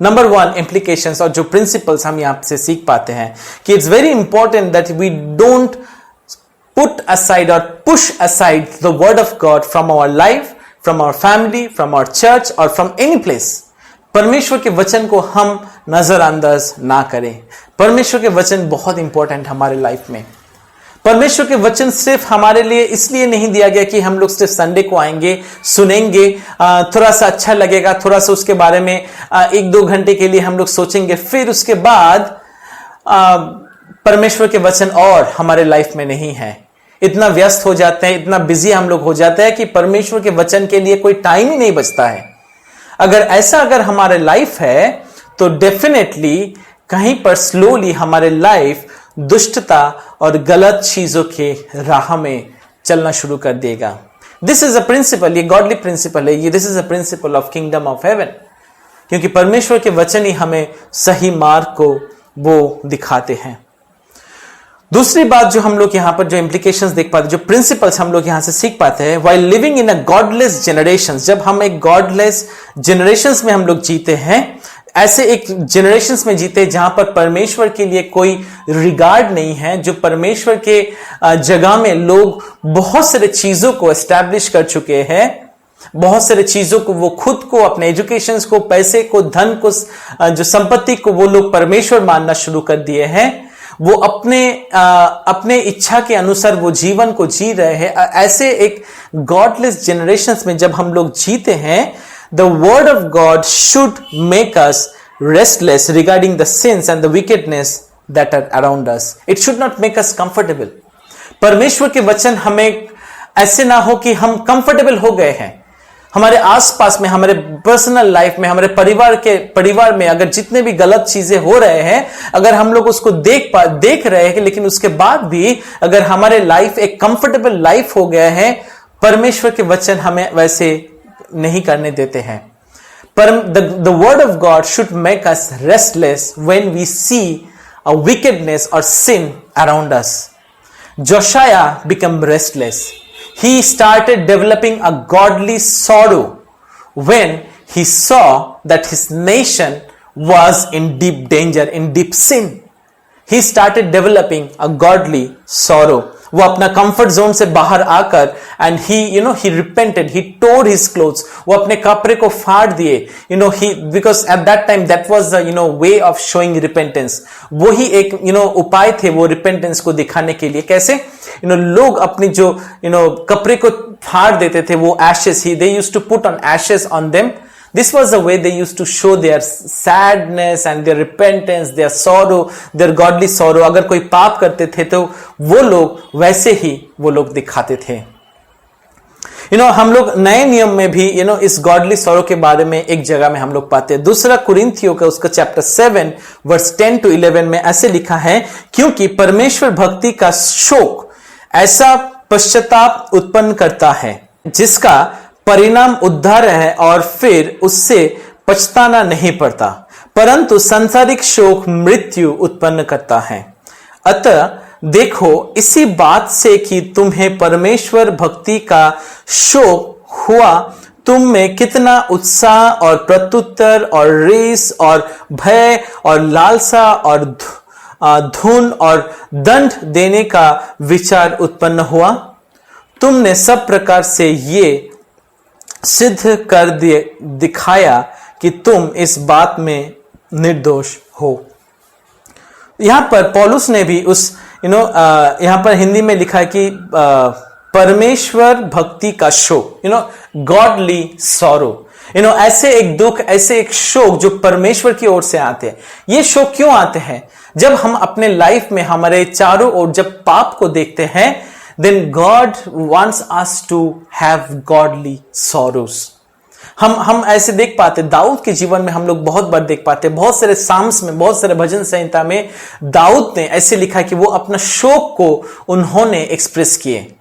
नंबर 1 इंप्लीकेशंस और जो प्रिंसिपल्स हम यहां से सीख पाते हैं कि it's very important that we don't put aside or push aside the word of God from our life, from our family, from our church or from any place. परमेश्वर के वचन को हम नजरअंदाज ना करें। परमेश्वर के वचन बहुत इंपॉर्टेंट हमारे लाइफ में। परमेश्वर के वचन सिर्फ हमारे लिए इसलिए नहीं दिया गया कि हम लोग सिर्फ संडे को आएंगे, सुनेंगे, थोड़ा सा अच्छा लगेगा, थोड़ा सा उसके बारे में 1-2 घंटे के लिए हम लोग सोचेंगे, फिर उसके बाद परमेश्वर के वचन और हमारे लाइफ में नहीं है। इतना व्यस्त हो जाते हैं, इतना बिजी हम लोग हो जाते हैं कि परमेश्वर के वचन के लिए कोई टाइम ही नहीं बचता है। अगर हमारे लाइफ है तो डेफिनेटली कहीं पर स्लोली हमारे लाइफ दुष्टता और गलत चीजों के राह में चलना शुरू कर देगा। दिस इज अ प्रिंसिपल, ये गॉडली प्रिंसिपल है, ये this is a principle of kingdom of haven. क्योंकि परमेश्वर के वचन ही हमें सही मार्ग को वो दिखाते हैं। दूसरी बात जो हम लोग यहां पर जो इंप्लीकेशंस देख पाते हैं, जो प्रिंसिपल्स हम लोग यहां से सीख पाते हैं, while living in a godless generations, जब हम एक गॉडलेस जनरेशंस में हम लोग जीते हैं, ऐसे एक जनरेशंस में जीते जहां पर परमेश्वर के लिए कोई रिगार्ड नहीं है, जो परमेश्वर के जगह में लोग बहुत सारे चीजों को एस्टैब्लिश कर चुके हैं, बहुत सारे चीजों को वो खुद को, अपने एजुकेशन को, पैसे को, धन को, जो संपत्ति को वो लोग परमेश्वर मानना शुरू कर दिए हैं। वो अपने इच्छा के अनुसार वो जीवन को जी रहे हैं। ऐसे एक गॉडलेस जनरेशंस में जब हम लोग जीते हैं, the word of God should make us restless regarding the sins and the wickedness that are around us. It should not make us comfortable. परमेश्वर के वचन हमें ऐसे ना हो कि हम कंफर्टेबल हो गए हैं। हमारे आसपास में, हमारे पर्सनल लाइफ में, हमारे परिवार में अगर जितने भी गलत चीजें हो रहे हैं, अगर हम लोग उसको देख रहे हैं, लेकिन उसके बाद भी अगर हमारे लाइफ एक कंफर्टेबल लाइफ हो गया है, परमेश्वर के वचन हमें वैसे नहीं करने देते हैं। The word of God should make us restless when we see a wickedness or sin around us. Josiah became restless. He started developing a godly sorrow when he saw that his nation was in deep danger, in deep sin. He started developing a godly sorrow. वो अपना comfort zone से बाहर आकर and he repented, he tore his clothes. वो अपने कपड़े को फाड़ दिए, because at that time that was the way of showing repentance. वो ही एक उपाय थे वो repentance को दिखाने के लिए। कैसे लोग अपनी जो कपड़े को फाड़ देते थे, वो ashes, they used to put on ashes on them. This was the way they used to show their sadness and their repentance, their sorrow, their godly sorrow. अगर कोई पाप करते थे तो वो लोग वैसे ही वो लोग दिखाते थे। हम लोग नए नियम में भी इस गॉडली सॉरो के बारे में एक जगह में हम लोग पाते हैं। दूसरा कुरिन्थियों का उसका चैप्टर 7 वर्स 10 to 11 में ऐसे लिखा है, क्योंकि परमेश्वर भक्ति का शोक ऐसा पश्चाताप उत्पन्न करता है जिसका परिणाम उद्धार है और फिर उससे पछताना नहीं पड़ता, परंतु सांसारिक शोक मृत्यु उत्पन्न करता है। अतः देखो इसी बात से कि तुम्हें परमेश्वर भक्ति का शौक हुआ, तुम में कितना उत्साह और प्रत्युत्तर और रेस और भय और लालसा और धुन और दंड देने का विचार उत्पन्न हुआ। तुमने सब प्रकार से ये सिद्ध कर दिखाया कि तुम इस बात में निर्दोष हो। यहां पर पौलुस ने भी उस यहां पर हिंदी में लिखा है कि परमेश्वर भक्ति का शोक, गॉडली सॉरो, ऐसे एक दुख, ऐसे एक शोक जो परमेश्वर की ओर से आते हैं। ये शोक क्यों आते हैं? जब हम अपने लाइफ में हमारे चारों ओर जब पाप को देखते हैं, then God wants us to have godly sorrows। हम ऐसे देख पाते, दाऊद के जीवन में हम लोग बहुत बार देख पाते, बहुत सारे साम्स में, बहुत सारे भजन संहिता में दाऊद ने ऐसे लिखा कि वो अपना शोक को उन्होंने एक्सप्रेस किए।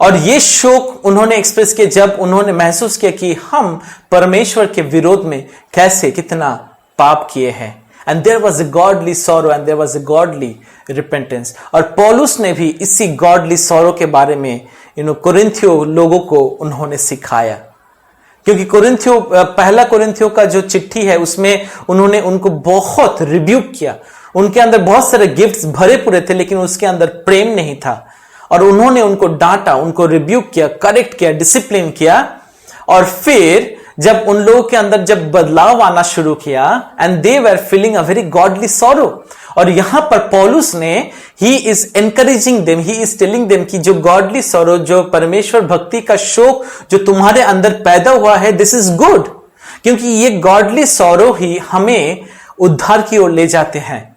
और ये शोक उन्होंने एक्सप्रेस किया जब उन्होंने महसूस किया कि हम परमेश्वर के विरोध में कैसे कितना पाप किए हैं। And there was a godly sorrow and there was a godly repentance। और पौलुस ने भी इसी godly sorrow के बारे में कोरिन्थियों लोगों को उन्होंने सिखाया, क्योंकि पहला कोरिन्थियों का जो चिट्ठी है उसमें उन्होंने उनको बहुत रिब्यूक किया। उनके अंदर बहुत सारे गिफ्ट्स भरे पूरे थे, लेकिन उसके अंदर प्रेम नहीं था। और उन्होंने उनको डांटा, उनको रिब्यूक किया, करेक्ट किया, डिसिप्लिन किया। और फिर जब उन लोगों के अंदर जब बदलाव आना शुरू किया, and they were feeling a very godly sorrow. और यहां पर पौलुस ने he is encouraging them, he is telling them कि जो गॉडली सॉरो, जो परमेश्वर भक्ति का शौक जो तुम्हारे अंदर पैदा हुआ है, दिस इज गुड, क्योंकि ये गॉडली सॉरो ही हमें उद्धार की ओर ले जाते हैं।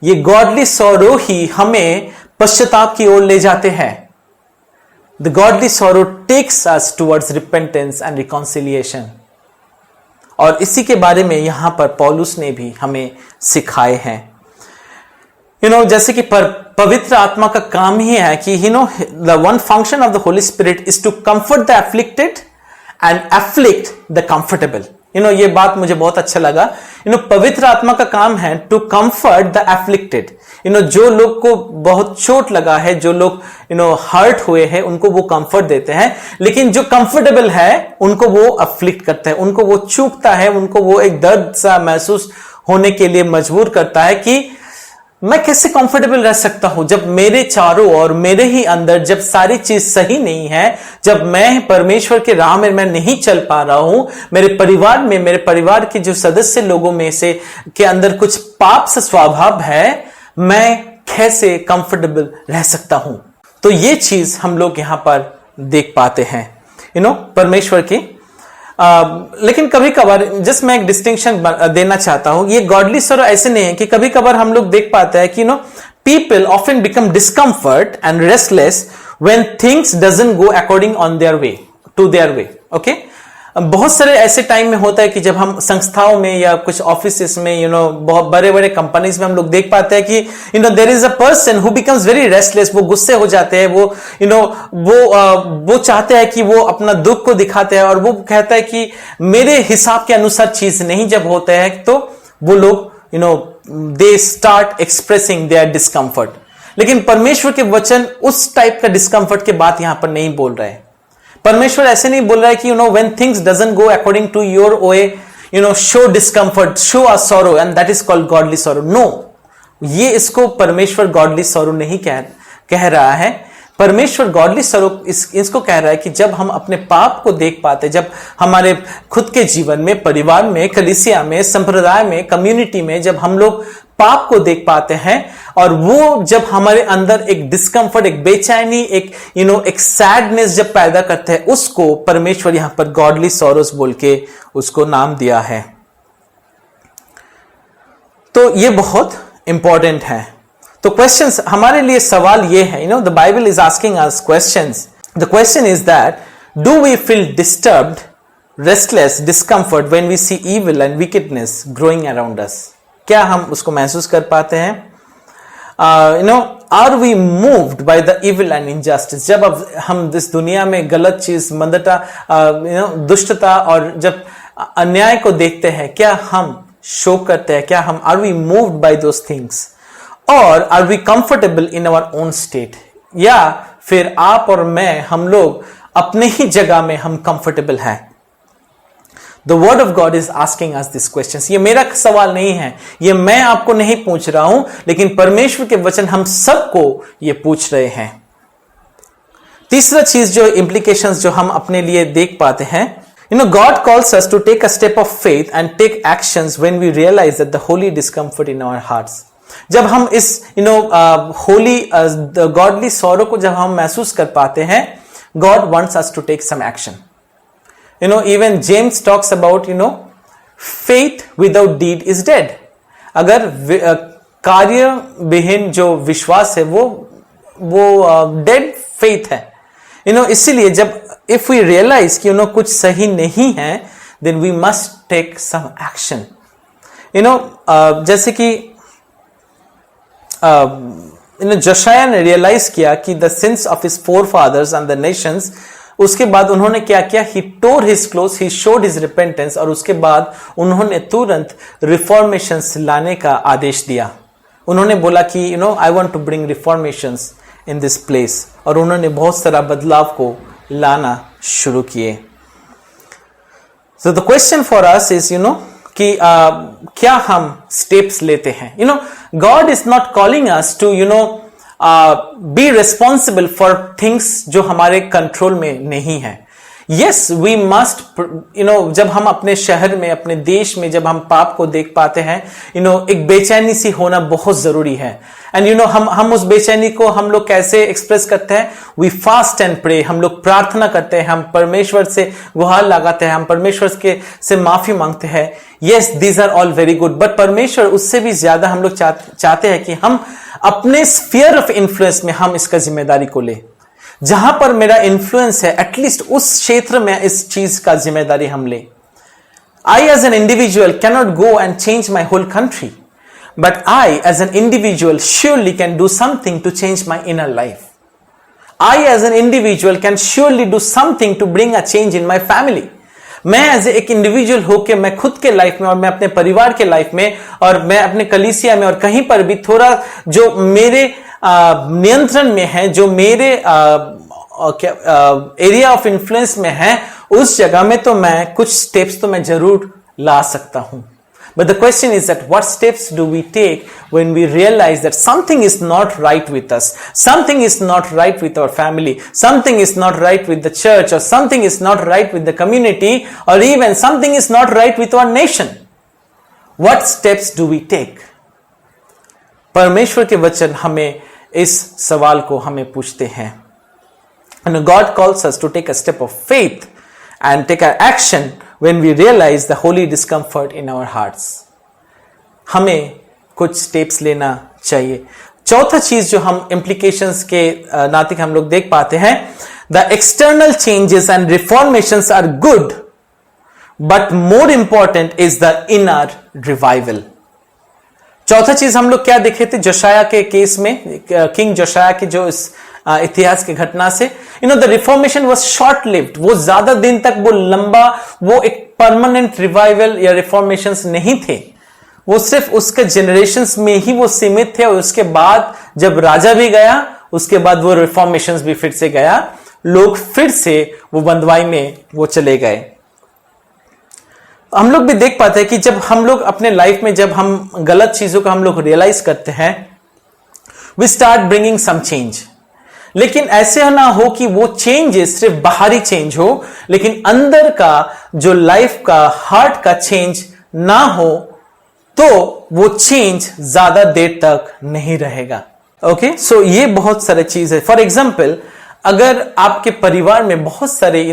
ये गॉडली सॉरो ही हमें पश्चाताप की ओर ले जाते हैं। The godly sorrow takes us towards repentance and reconciliation। और इसी के बारे में यहां पर पौलुस ने भी हमें सिखाए हैं। जैसे कि पवित्र आत्मा का काम ही है कि the one function of the Holy Spirit is to comfort the afflicted and afflict the comfortable। ये बात मुझे बहुत अच्छा लगा। पवित्र आत्मा का काम है टू कंफर्ट द एफ्लिक्टेड। जो लोग को बहुत चोट लगा है, जो लोग हर्ट हुए हैं, उनको वो कंफर्ट देते हैं। लेकिन जो कंफर्टेबल है उनको वो अफ्लिक्ट करता है, उनको वो चूकता है, उनको वो एक दर्द सा महसूस होने के लिए मजबूर करता है कि मैं कैसे कंफर्टेबल रह सकता हूं जब मेरे चारों ओर, मेरे ही अंदर जब सारी चीज सही नहीं है, जब मैं परमेश्वर के राह में मैं नहीं चल पा रहा हूं, मेरे परिवार में, मेरे परिवार के जो सदस्य लोगों में से के अंदर कुछ पाप सा स्वभाव है, मैं कैसे कंफर्टेबल रह सकता हूं। तो ये चीज हम लोग यहां पर देख पाते हैं परमेश्वर की। लेकिन कभी कभार जस्ट मैं एक डिस्टिंक्शन देना चाहता हूं, ये गॉडली सॉरो ऐसे नहीं है कि कभी कभार हम लोग देख पाते हैं कि people often become discomfort and restless when things doesn't go according on their way to their way. Okay, बहुत सारे ऐसे टाइम में होता है कि जब हम संस्थाओं में या कुछ ऑफिसेस में बहुत बड़े बड़े कंपनीज में हम लोग देख पाते हैं कि there is a person who becomes very restless. वो गुस्से हो जाते हैं, वो चाहते हैं कि वो अपना दुख को दिखाते हैं, और वो कहता है कि मेरे हिसाब के अनुसार चीज नहीं जब होता है तो वो लोग they start expressing there discomfort. लेकिन परमेश्वर के वचन उस टाइप का डिस्कम्फर्ट के बात यहां पर नहीं बोल रहे हैं। परमेश्वर ऐसे नहीं बोल रहा है कि when things doesn't go according to your way, show discomfort, show a sorrow, and that is called godly sorrow. No, ये इसको परमेश्वर गॉडली सॉरो नहीं कह रहा है। परमेश्वर गॉडली सॉरो इसको कह रहा है कि जब हम अपने पाप को देख पाते, जब हमारे खुद के जीवन में, परिवार में, कलीसिया में, संप्रदाय में, कम्युनिटी में जब हम लोग पाप को देख पाते हैं, और वो जब हमारे अंदर एक डिस्कम्फर्ट, एक बेचैनी, एक सैडनेस जब पैदा करते हैं, उसको परमेश्वर यहां पर गॉडली सॉरोस बोल के उसको नाम दिया है। तो ये बहुत इंपॉर्टेंट है। तो क्वेश्चंस हमारे लिए सवाल ये है, the Bible is asking us questions. The question is that do we feel disturbed, restless, discomfort when we see evil and wickedness growing around us? क्या हम उसको महसूस कर पाते हैं? Are we moved by the evil and injustice? जब अब हम इस दुनिया में गलत चीज, मंदता, दुष्टता और जब अन्याय को देखते हैं, क्या हम शोक करते हैं? क्या हम are we moved by those things? और are we comfortable in our own state, या फिर आप और मैं, हम लोग अपने ही जगह में हम कंफर्टेबल हैं? The word of God is asking us this question. ये मेरा सवाल नहीं है, ये मैं आपको नहीं पूछ रहा हूं, लेकिन परमेश्वर के वचन हम सबको ये पूछ रहे हैं. तीसरा चीज जो इंप्लीकेशंस जो हम अपने लिए देख पाते हैं, God calls us to take a step of faith and take actions when we realize that the holy discomfort in our hearts. जब हम इस holy the godly sorrow को जब हम महसूस कर पाते हैं, God wants us to take some action. Even James talks about faith without deed is dead. अगर कार्य विहीन जो विश्वास है वो dead faith है. इसीलिए जब if we realize कि कुछ सही नहीं है, then we must take some action. जैसे कि जोशाया ने रियलाइज किया कि the sins of his forefathers and the nations, उसके बाद उन्होंने क्या किया? He tore his clothes, he showed his repentance, और उसके बाद उन्होंने तुरंत रिफॉर्मेशंस लाने का आदेश दिया. उन्होंने बोला कि I want to bring reformations in this place, और उन्होंने बहुत सारा बदलाव को लाना शुरू किए. So the question for us is कि क्या हम steps लेते हैं? God is not calling us to be responsible for things जो हमारे कंट्रोल में नहीं है. Yes, we must, जब हम अपने शहर में, अपने देश में जब हम पाप को देख पाते हैं, एक बेचैनी सी होना बहुत जरूरी है. एंड हम उस बेचैनी को हम लोग कैसे एक्सप्रेस करते हैं? We fast and pray. हम लोग प्रार्थना करते हैं, हम परमेश्वर से गुहार लगाते हैं, हम परमेश्वर से माफी मांगते हैं. Yes, these are all very good, but परमेश्वर उससे भी ज्यादा हम लोग चाहते हैं कि हम अपने स्फीयर ऑफ इन्फ्लुएंस में हम इसका जिम्मेदारी को ले. जहां पर मेरा इन्फ्लुएंस है, एटलीस्ट उस क्षेत्र में इस चीज का जिम्मेदारी हम ले. I as an individual can not go and change my whole country, but I as an individual surely can do something to change my inner life. I as an individual can surely do something to bring a change in my family. मैं as एक individual होकर मैं खुद के life में और मैं अपने परिवार के लाइफ में और मैं अपने कलीसिया में और कहीं पर भी थोड़ा जो मेरे नियंत्रण में है, जो मेरे एरिया ऑफ इन्फ्लुएंस में है, उस जगह में तो मैं कुछ स्टेप्स तो मैं जरूर ला सकता हूं. But the question is that what steps do we take when we realize that something is not right with us, something is not right with our family, something is not right with the church, or something is not right with the community, or even something is not right with our nation? What steps do we take? परमेश्वर के वचन हमें इस सवाल को हमें पूछते हैं. And God calls us to take a step of faith and take an action when we realize the holy discomfort in our hearts. हमें कुछ स्टेप्स लेना चाहिए. चौथा चीज जो हम implications के नाते हम लोग देख पाते हैं, the external changes and reformations are good, but more important is the inner revival. चौथा चीज हम लोग क्या देखे थे जोशाया के केस में, किंग जोशाया के जो इस इतिहास की घटना से, the reformation was short lived. वो ज्यादा दिन तक वो लंबा, वो एक परमानेंट रिवाइवल या रिफॉर्मेशंस नहीं थे. वो सिर्फ उसके जनरेशंस में ही वो सीमित थे, और उसके बाद जब राजा भी गया, उसके बाद वो रिफॉर्मेशंस भी फिर से गया, लोग फिर से वो बंदवाई में वो चले गए. हम लोग भी देख पाते हैं कि जब हम लोग अपने लाइफ में जब हम गलत चीजों को हम लोग रियलाइज करते हैं, we start bringing some change. लेकिन ऐसे ना हो कि वो चेंजेस सिर्फ बाहरी चेंज हो, लेकिन अंदर का जो लाइफ का हार्ट का चेंज ना हो, तो वो चेंज ज्यादा देर तक नहीं रहेगा. ओके, सो ये बहुत सारे चीज है. फॉर एग्जाम्पल, अगर आपके परिवार में बहुत सारे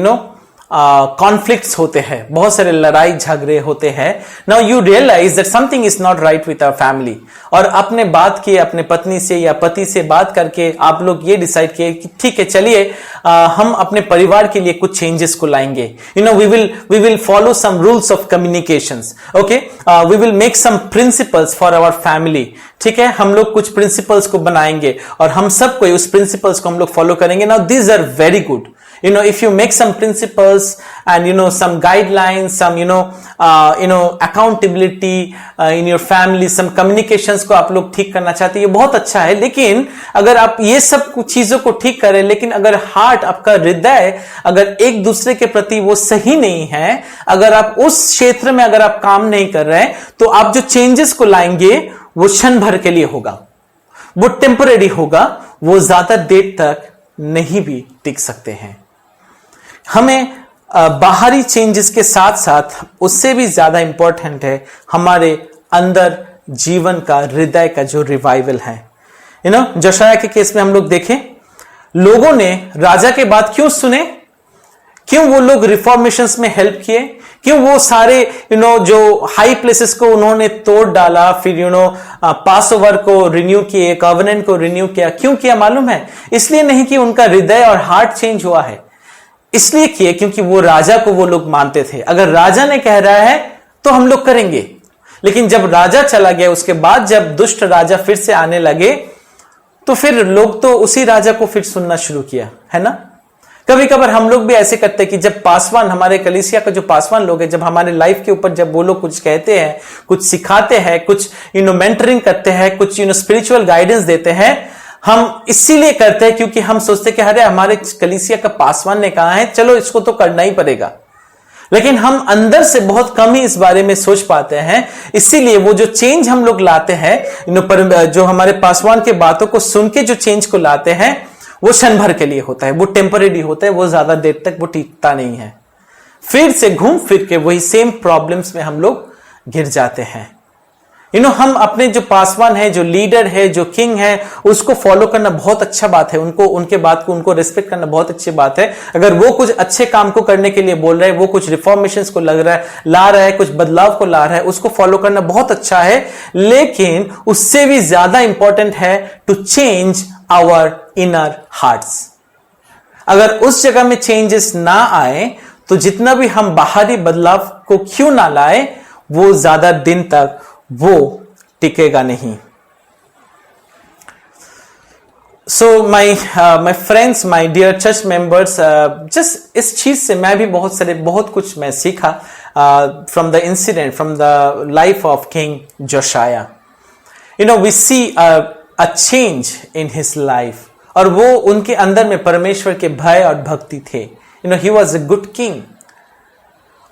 कॉन्फ्लिक्ट्स होते हैं, बहुत सारे लड़ाई झगड़े होते हैं, now you realise that something is not right with our family, और आपने बात की अपने पत्नी से या पति से बात करके आप लोग ये डिसाइड किए कि ठीक है, चलिए हम अपने परिवार के लिए कुछ चेंजेस को लाएंगे. We will follow some rules of communications. Okay, we will make some principles for our family. ठीक है, हम लोग कुछ प्रिंसिपल्स को बनाएंगे और हम सबको उस प्रिंसिपल्स को हम लोग फॉलो करेंगे. Now these are very good. if you make some principles and some guidelines, some accountability in your family, some communications को आप लोग ठीक करना चाहते हैं, ये बहुत अच्छा है। लेकिन अगर आप ये सब कुछ चीजों को ठीक करें, लेकिन अगर हार्ट, आपका हृदय अगर एक दूसरे के प्रति वो सही नहीं है, अगर आप उस क्षेत्र में अगर आप काम नहीं कर रहे हैं, तो आप जो चेंजेस को लाएंगे वो क्षण भर के लिए होगा, वो टेम्परेरी होगा, वो ज्यादा देर तक नहीं भी टिक सकते हैं। हमें बाहरी चेंजेस के साथ साथ उससे भी ज्यादा इंपॉर्टेंट है हमारे अंदर जीवन का, हृदय का जो रिवाइवल है। जोशाया के केस में हम लोग देखें, लोगों ने राजा के बात क्यों सुने, क्यों वो लोग रिफॉर्मेशंस में हेल्प किए, क्यों वो सारे जो हाई प्लेसेस को उन्होंने तोड़ डाला, फिर पास ओवर को रिन्यू किए, कॉवेनेंट को रिन्यू किया, क्यों किया मालूम है? इसलिए नहीं कि उनका हृदय और हार्ट चेंज हुआ है, इसलिए किए क्योंकि वो राजा को वो लोग मानते थे। अगर राजा ने कह रहा है तो हम लोग करेंगे। लेकिन जब राजा चला गया, उसके बाद जब दुष्ट राजा फिर से आने लगे, तो फिर लोग तो उसी राजा को फिर सुनना शुरू किया, है ना। कभी कभार हम लोग भी ऐसे करते हैं कि जब पासवान, हमारे कलीसिया का जो पासवान लोग हैं, जब हमारे लाइफ के ऊपर जब वो लोग कुछ कहते हैं, कुछ सिखाते हैं, कुछ मेंटरिंग करते हैं, कुछ स्पिरिचुअल गाइडेंस देते हैं, हम इसीलिए करते हैं क्योंकि हम सोचते कि अरे हमारे कलीसिया का पासवान ने कहा है, चलो इसको तो करना ही पड़ेगा। लेकिन हम अंदर से बहुत कम ही इस बारे में सोच पाते हैं। इसीलिए वो जो चेंज हम लोग लाते हैं, जो हमारे पासवान के बातों को सुन के जो चेंज को लाते हैं, वो क्षण भर के लिए होता है, वो टेम्परेरी होता है, वो ज्यादा देर तक वो टिकता नहीं है। फिर से घूम फिर के वही सेम प्रॉब्लम्स में हम लोग गिर जाते हैं। हम अपने जो पासवान है, जो लीडर है, जो किंग है, उसको फॉलो करना बहुत अच्छा बात है, उनके बात को, उनको रिस्पेक्ट करना बहुत अच्छी बात है। अगर वो कुछ अच्छे काम को करने के लिए बोल रहे हैं, वो कुछ रिफॉर्मेशंस को ला रहा है, कुछ बदलाव को ला रहा है, उसको फॉलो करना बहुत अच्छा है। लेकिन उससे भी ज्यादा इंपॉर्टेंट है to change our inner hearts. अगर उस जगह में चेंजेस ना आए, तो जितना भी हम बाहरी बदलाव को क्यों ना लाए, वो ज्यादा दिन तक वो टिकेगा नहीं। So my friends, my dear church members, just इस चीज से मैं भी बहुत कुछ मैं सीखा from the incident, from the life of king Josiah. We see a change in his life, और वो उनके अंदर में परमेश्वर के भय और भक्ति थे। He was a good king.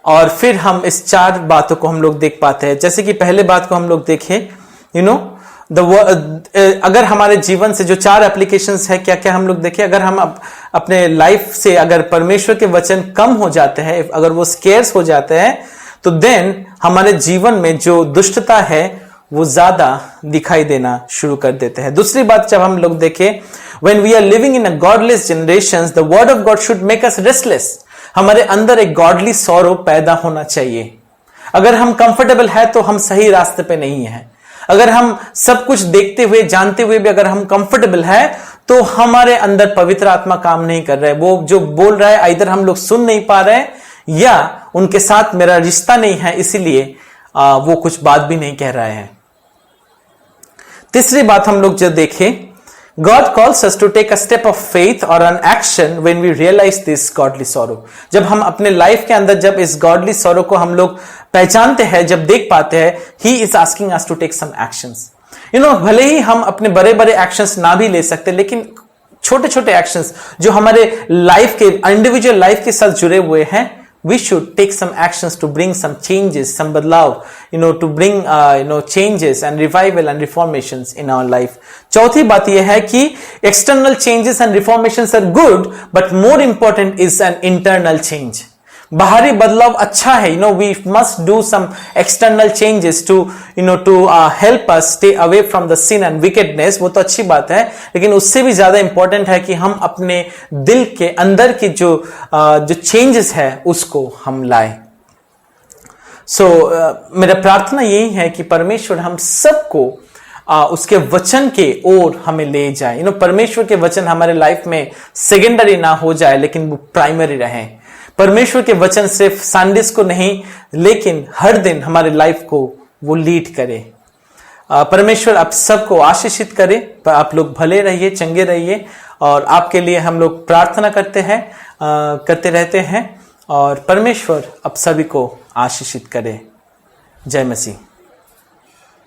और फिर हम इस चार बातों को हम लोग देख पाते हैं। जैसे कि पहले बात को हम लोग देखें, अगर हमारे जीवन से जो चार एप्लीकेशंस है, क्या क्या हम लोग देखें। अगर हम अपने लाइफ से अगर परमेश्वर के वचन कम हो जाते हैं, अगर वो स्केर्स हो जाते हैं, तो देन हमारे जीवन में जो दुष्टता है वो ज्यादा दिखाई देना शुरू कर देते हैं। दूसरी बात जब हम लोग देखें, when we are living in a godless generations, the word of God should make us restless. हमारे अंदर एक गॉडली सॉरो पैदा होना चाहिए। अगर हम कंफर्टेबल है तो हम सही रास्ते पे नहीं है। अगर हम सब कुछ देखते हुए, जानते हुए भी अगर हम कंफर्टेबल है, तो हमारे अंदर पवित्र आत्मा काम नहीं कर रहा है। वो जो बोल रहा है, इधर हम लोग सुन नहीं पा रहे हैं, या उनके साथ मेरा रिश्ता नहीं है, इसीलिए वो कुछ बात भी नहीं कह रहा है। तीसरी बात हम लोग जो देखें, God calls us to take a step of faith or an action when we realize this godly sorrow. जब हम अपने लाइफ के अंदर जब इस godly sorrow को हम लोग पहचानते हैं, जब देख पाते हैं, He is asking us to take some actions. भले ही हम अपने बड़े बड़े एक्शंस ना भी ले सकते, लेकिन छोटे छोटे एक्शंस जो हमारे लाइफ के, इंडिविजुअल लाइफ के साथ जुड़े हुए हैं, we should take some actions to bring some changes, some badlav, to bring changes and revival and reformations in our life. चौथी बात यह है कि external changes and reformations are good, but more important is an internal change. बाहरी बदलाव अच्छा है, we must do some external changes to help us stay away from the sin and wickedness. वो तो अच्छी बात है, लेकिन उससे भी ज्यादा इंपॉर्टेंट है कि हम अपने दिल के अंदर की जो चेंजेस है उसको हम लाए। मेरा प्रार्थना यही है कि परमेश्वर हम सबको उसके वचन के ओर हमें ले जाए। परमेश्वर के वचन हमारे लाइफ में सेकेंडरी ना हो जाए, लेकिन वो प्राइमरी रहे। परमेश्वर के वचन सिर्फ संडेस को नहीं, लेकिन हर दिन हमारे लाइफ को वो लीड करे। परमेश्वर आप सबको आशीषित करे, आप लोग भले रहिए, चंगे रहिए, और आपके लिए हम लोग प्रार्थना करते रहते हैं, और परमेश्वर आप सभी को आशीषित करे। जय मसीह।